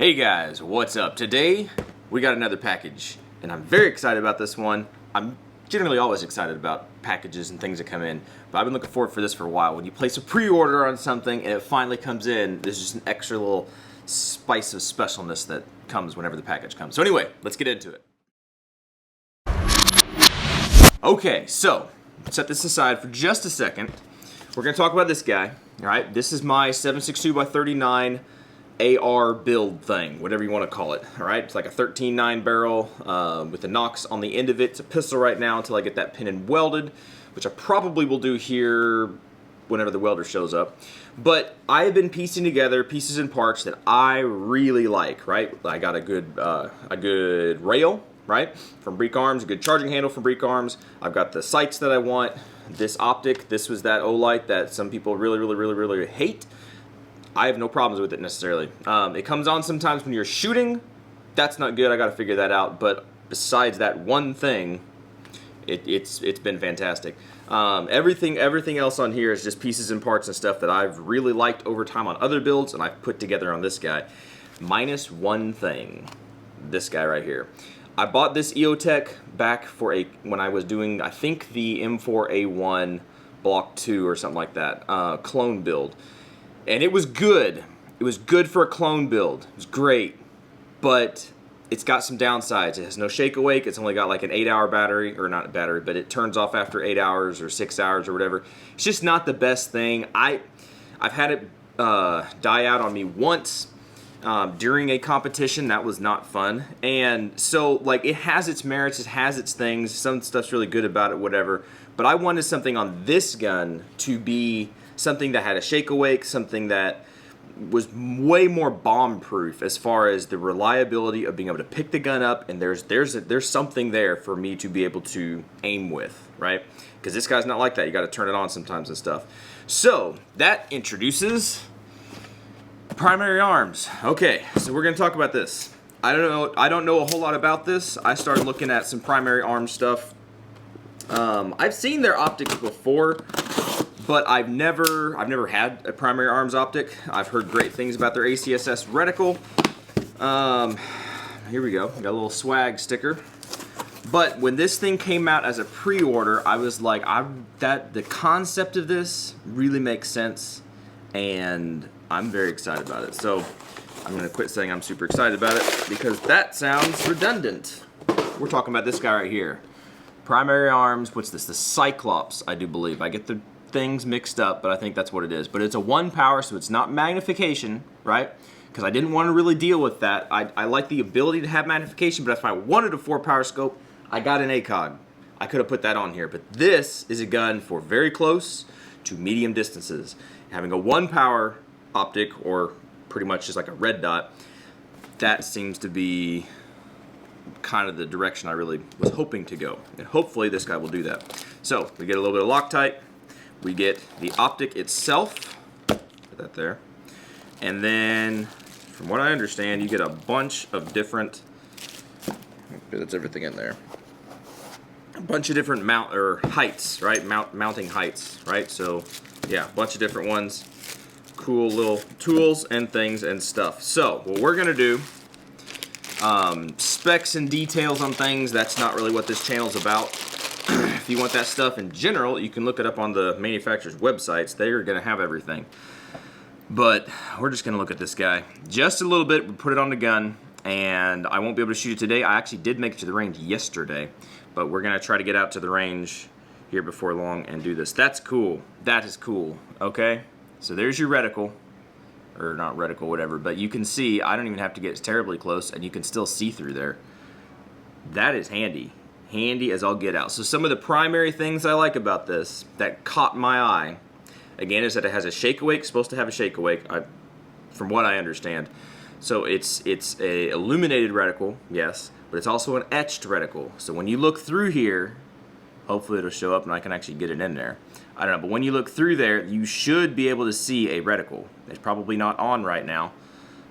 Hey guys, what's up? Today we got another package and I'm very excited about this one. I'm generally always excited about packages and things that come in, but I've been looking forward for this for a while. When you place a pre-order on something and it finally comes in, there's just an extra little spice of specialness that comes whenever the package comes. So anyway, let's get into it. Okay, so set this aside for just a second. We're gonna talk about this guy. All right, this is my 7.62x39 AR build thing, whatever you want to call it. All right, it's like a 13.9 barrel with the Nox on the end of it. It's a pistol right now until I get that pin and welded, which I probably will do here whenever the welder shows up. But I have been piecing together pieces and parts that I really like. Right, I got a good rail, right, from Primary Arms, a good charging handle from Primary Arms. I've got the sights that I want. This Optic, this was that Olight that some people really hate. I have no problems with it necessarily. It comes on sometimes when you're shooting. That's not good. I got to figure that out. But besides that one thing, it's been fantastic. Everything else on here is just pieces and parts and stuff that I've really liked over time on other builds, and I've put together on this guy. Minus one thing, this guy right here. I bought this EOTech back for when I was doing, I think, the M4A1 Block 2 or something like that, clone build. And it was good. It was good for a clone build. It was great. But it's got some downsides. It has no shake awake. It's only got like an 8-hour battery, or not battery, but it turns off after 8 hours or 6 hours or whatever. It's just not the best thing. I've had it die out on me once during a competition. That was not fun. And so, like, it has its merits. It has its things. Some stuff's really good about it, whatever. But I wanted something on this gun to be something that had a shake awake, something that was way more bomb proof as far as the reliability of being able to pick the gun up, and there's something there for me to be able to aim with, right? Because this guy's not like that. You got to turn it on sometimes and stuff. So that introduces Primary Arms. Okay, so we're gonna talk about this. I don't know a whole lot about this. I started looking at some Primary Arms stuff. I've seen their optics before, but I've never had a Primary Arms optic. I've heard great things about their ACSS reticle. Here we go. Got a little swag sticker. But when this thing came out as a pre-order, I was like, the concept of this really makes sense, and I'm very excited about it. So I'm gonna quit saying I'm super excited about it because that sounds redundant. We're talking about this guy right here. Primary Arms, what's this? The Cyclops, I do believe. I get the things mixed up, but I think that's what it is. But it's a 1 power, so it's not magnification, right? Because I didn't want to really deal with that. I like the ability to have magnification, but if I wanted a 4 power scope, I got an ACOG. I could have put that on here, but this is a gun for very close to medium distances. Having a 1 power optic, or pretty much just like a red dot, that seems to be kind of the direction I really was hoping to go. And hopefully this guy will do that. So we get a little bit of Loctite. We get the optic itself, put that there, and then from what I understand, you get a bunch of different, that's everything in there, a bunch of different heights, right, mounting heights, right, so yeah, a bunch of different ones, cool little tools and things and stuff. So what we're gonna do, specs and details on things, that's not really what this channel's about. If you want that stuff in general, you can look it up on the manufacturer's websites. They're going to have everything. But we're just going to look at this guy just a little bit. We put it on the gun, and I won't be able to shoot it today. I actually did make it to the range yesterday, but we're going to try to get out to the range here before long and do this. That's cool. That is cool. Okay? So there's your reticle. Or not reticle, whatever. But you can see, I don't even have to get terribly close, and you can still see through there. That is handy. Handy as I'll get out. So some of the primary things I like about this that caught my eye, again, is that it has a shake awake. Supposed to have a shake awake, from what I understand. So it's a illuminated reticle, yes, but it's also an etched reticle. So when you look through here, hopefully it'll show up and I can actually get it in there. I don't know, but when you look through there, you should be able to see a reticle. It's probably not on right now.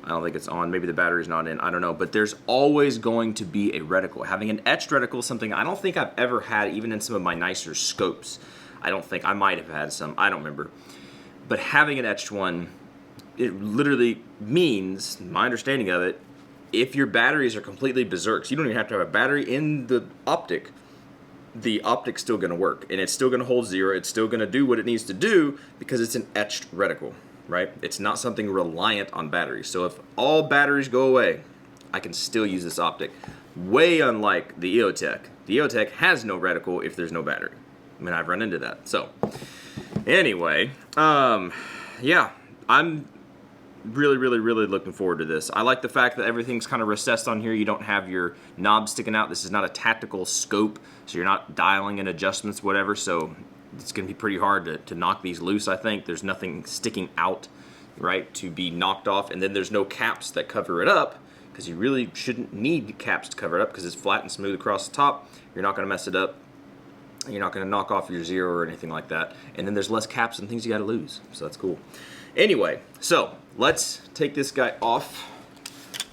I don't think it's on. Maybe the battery's not in. I don't know. But there's always going to be a reticle. Having an etched reticle is something I don't think I've ever had, even in some of my nicer scopes. I don't think. I might have had some. I don't remember. But having an etched one it literally means, my understanding of it, if your batteries are completely berserk, so you don't even have to have a battery in the optic's still going to work, and it's still going to hold zero. It's still going to do what it needs to do because it's an etched reticle, right? It's not something reliant on batteries. So if all batteries go away, I can still use this optic. Way unlike the EOTech. The EOTech has no reticle if there's no battery. I mean, I've run into that. So anyway, yeah, I'm really looking forward to this. I like the fact that everything's kind of recessed on here. You don't have your knob sticking out. This is not a tactical scope, so you're not dialing in adjustments, whatever. So it's going to be pretty hard to knock these loose, I think. There's nothing sticking out, right, to be knocked off. And then there's no caps that cover it up, because you really shouldn't need caps to cover it up because it's flat and smooth across the top. You're not going to mess it up. You're not going to knock off your zero or anything like that. And then there's less caps and things you got to lose. So that's cool. Anyway, so let's take this guy off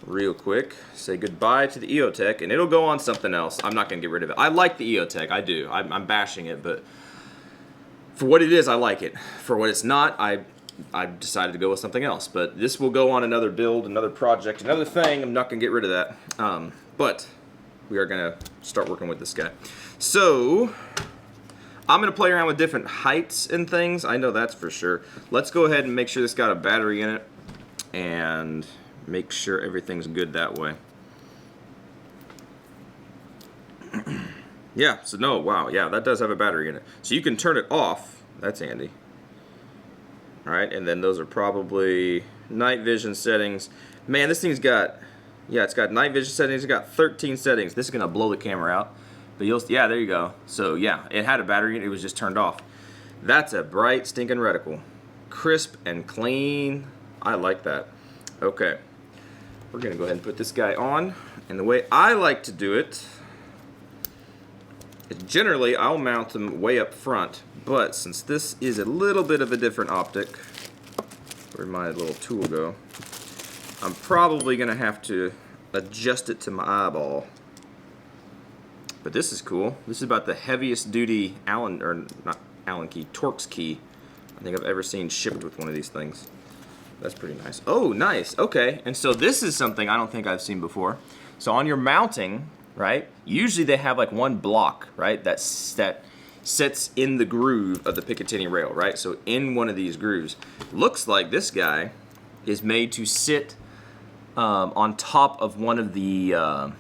real quick. Say goodbye to the EOTech, and it'll go on something else. I'm not going to get rid of it. I like the EOTech. I do. I'm bashing it, but for what it is, I like it. For what it's not, I decided to go with something else. But this will go on another build, another project, another thing. I'm not going to get rid of that. But we are going to start working with this guy. So I'm going to play around with different heights and things. I know that's for sure. Let's go ahead and make sure this got a battery in it and make sure everything's good that way. Yeah, so no, wow, yeah, that does have a battery in it. So you can turn it off. That's handy. All right, and then those are probably night vision settings. Man, this thing's got, yeah, it's got night vision settings. It's got 13 settings. This is going to blow the camera out. But you'll, yeah, there you go. So yeah, it had a battery in it. It was just turned off. That's a bright, stinking reticle. Crisp and clean. I like that. Okay. We're going to go ahead and put this guy on. And the way I like to do it is generally I'll mount them way up front. But since this is a little bit of a different optic, where'd my little tool go? I'm probably going to have to adjust it to my eyeball. But this is cool. This is about the heaviest duty Allen, or not Allen key, Torx key I think I've ever seen shipped with one of these things. That's pretty nice. Oh, nice. Okay. And so this is something I don't think I've seen before. So on your mounting, right, usually they have like one block, right, that sits in the groove of the Picatinny rail, right? So in one of these grooves. Looks like this guy is made to sit on top of one of the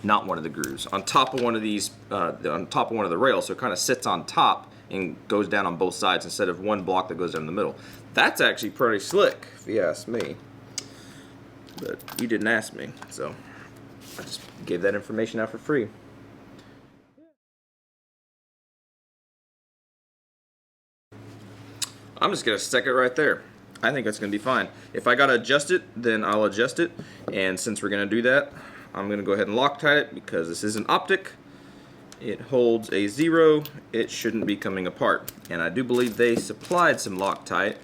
not one of the grooves, on top of one of these, on top of one of the rails, so it kind of sits on top and goes down on both sides instead of one block that goes down the middle. That's actually pretty slick, if you ask me. But you didn't ask me, so I just gave that information out for free. I'm just gonna stick it right there. I think that's gonna be fine. If I gotta adjust it, then I'll adjust it. And since we're gonna do that, I'm going to go ahead and Loctite it because this is an optic. It holds a 0. It shouldn't be coming apart. And I do believe they supplied some Loctite.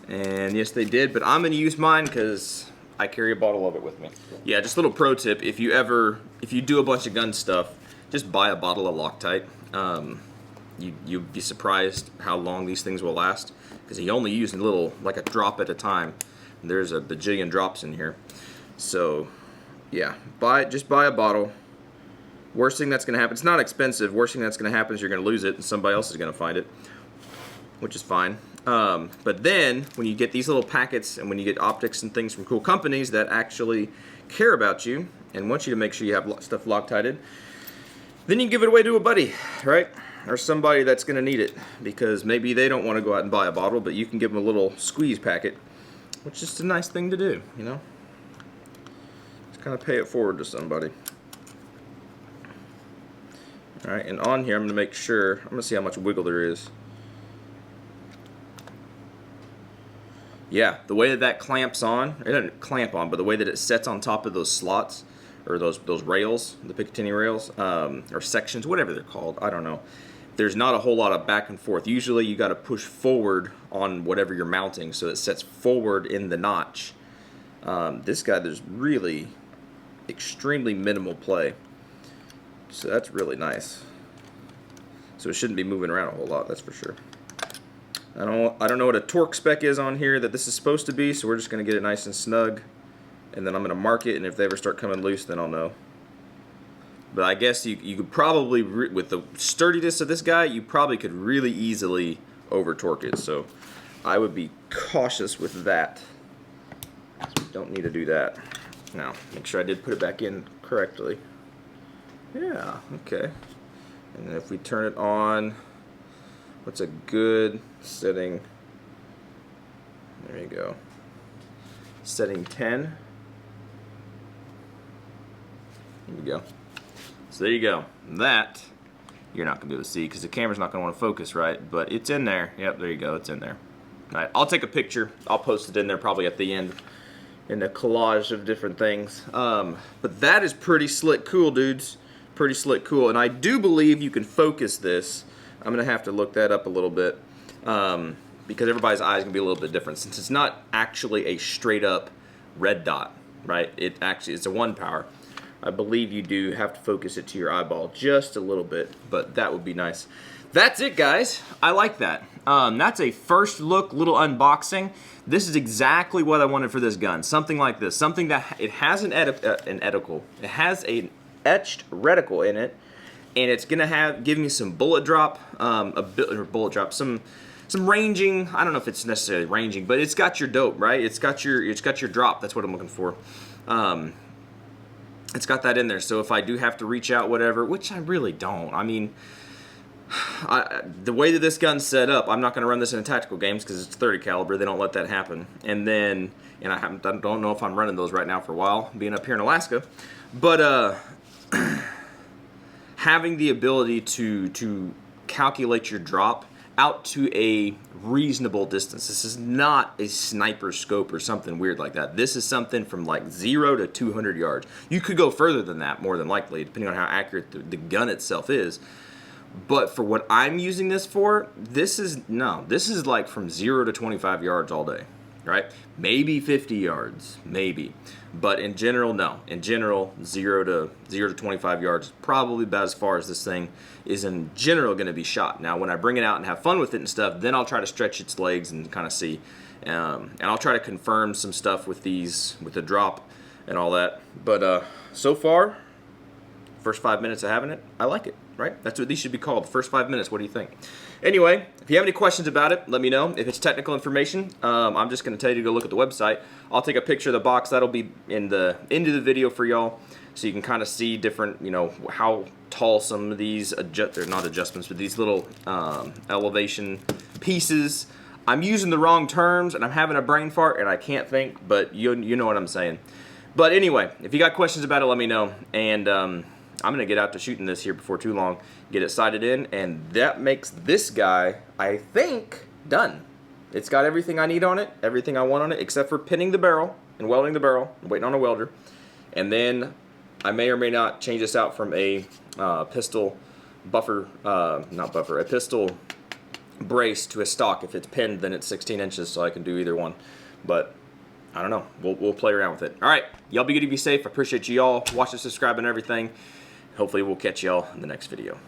And yes, they did, but I'm going to use mine because I carry a bottle of it with me. Yeah, just a little pro tip. If you do a bunch of gun stuff, just buy a bottle of Loctite. You'd be surprised how long these things will last because you only use a little, like a drop at a time. There's a bajillion drops in here. So yeah, just buy a bottle. Worst thing that's going to happen, it's not expensive. Worst thing that's going to happen is you're going to lose it and somebody else is going to find it, which is fine. But then when you get these little packets and when you get optics and things from cool companies that actually care about you and want you to make sure you have stuff Loctited, then you give it away to a buddy, right? Or somebody that's going to need it because maybe they don't want to go out and buy a bottle, but you can give them a little squeeze packet, which is just a nice thing to do, you know? Kind of pay it forward to somebody. Alright, and on here I'm going to make sure, I'm going to see how much wiggle there is. Yeah, the way that clamps on, it doesn't clamp on, but the way that it sets on top of those slots, or those rails, the Picatinny rails, or sections, whatever they're called, I don't know. There's not a whole lot of back and forth. Usually you got to push forward on whatever you're mounting so it sets forward in the notch. This guy, there's really extremely minimal play, so that's really nice. So it shouldn't be moving around a whole lot, that's for sure. I don't know what a torque spec is on here that this is supposed to be, so we're just going to get it nice and snug. And then I'm going to mark it, and if they ever start coming loose, then I'll know. But I guess you could probably, with the sturdiness of this guy, you probably could really easily over torque it. So I would be cautious with that. Don't need to do that. Now, make sure I did put it back in correctly. Yeah, okay. And then if we turn it on, what's a good setting? There you go. Setting 10. There you go. So there you go. That you're not going to be able to see because the camera's not going to want to focus, right? But it's in there. Yep, there you go. It's in there. All right, I'll take a picture. I'll post it in there probably at the end in a collage of different things. But that is pretty slick cool, dudes. Pretty slick cool. And I do believe you can focus this. I'm going to have to look that up a little bit because everybody's eye is going to be a little bit different since it's not actually a straight up red dot, right? It's a 1 power. I believe you do have to focus it to your eyeball just a little bit, but that would be nice. That's it, guys. I like that. That's a first look little unboxing. This is exactly what I wanted for this gun. Something like this. Something that it has an reticle. It has an etched reticle in it, and it's gonna give me some bullet drop, some ranging. I don't know if it's necessarily ranging, but it's got your dope, right? It's got your drop. That's what I'm looking for. It's got that in there, so if I do have to reach out, whatever, which I really don't. I mean, the way that this gun's set up, I'm not going to run this in tactical games because it's 30 caliber. They don't let that happen. And I don't know if I'm running those right now for a while, being up here in Alaska. But having the ability to calculate your drop out to a reasonable distance. This is not a sniper scope or something weird like that. This is something from like 0 to 200 yards. You could go further than that, more than likely, depending on how accurate the gun itself is. But for what I'm using this for, this is like from 0 to 25 yards all day, right? Maybe 50 yards, maybe. But in general, no. In general, 0 to 25 yards is probably about as far as this thing is in general going to be shot. Now, when I bring it out and have fun with it and stuff, then I'll try to stretch its legs and kind of see. And I'll try to confirm some stuff with the drop and all that. But so far, first 5 minutes of having it, I like it, right? That's what these should be called, first 5 minutes. What do you think? Anyway, if you have any questions about it, let me know. If it's technical information, I'm just going to tell you to go look at the website. I'll take a picture of the box. That'll be in the end of the video for y'all, so you can kind of see different, how tall some of these, they're not adjustments, but these little elevation pieces. I'm using the wrong terms, and I'm having a brain fart, and I can't think, but you know what I'm saying. But anyway, if you got questions about it, let me know, and I'm going to get out to shooting this here before too long, get it sighted in, and that makes this guy, I think, done. It's got everything I need on it, everything I want on it, except for pinning the barrel and welding the barrel, waiting on a welder. And then I may or may not change this out from a pistol a pistol brace to a stock. If it's pinned, then it's 16 inches, so I can do either one. But I don't know. We'll play around with it. All right. Y'all be good to be safe. I appreciate you all watching, subscribing, and everything. Hopefully we'll catch y'all in the next video.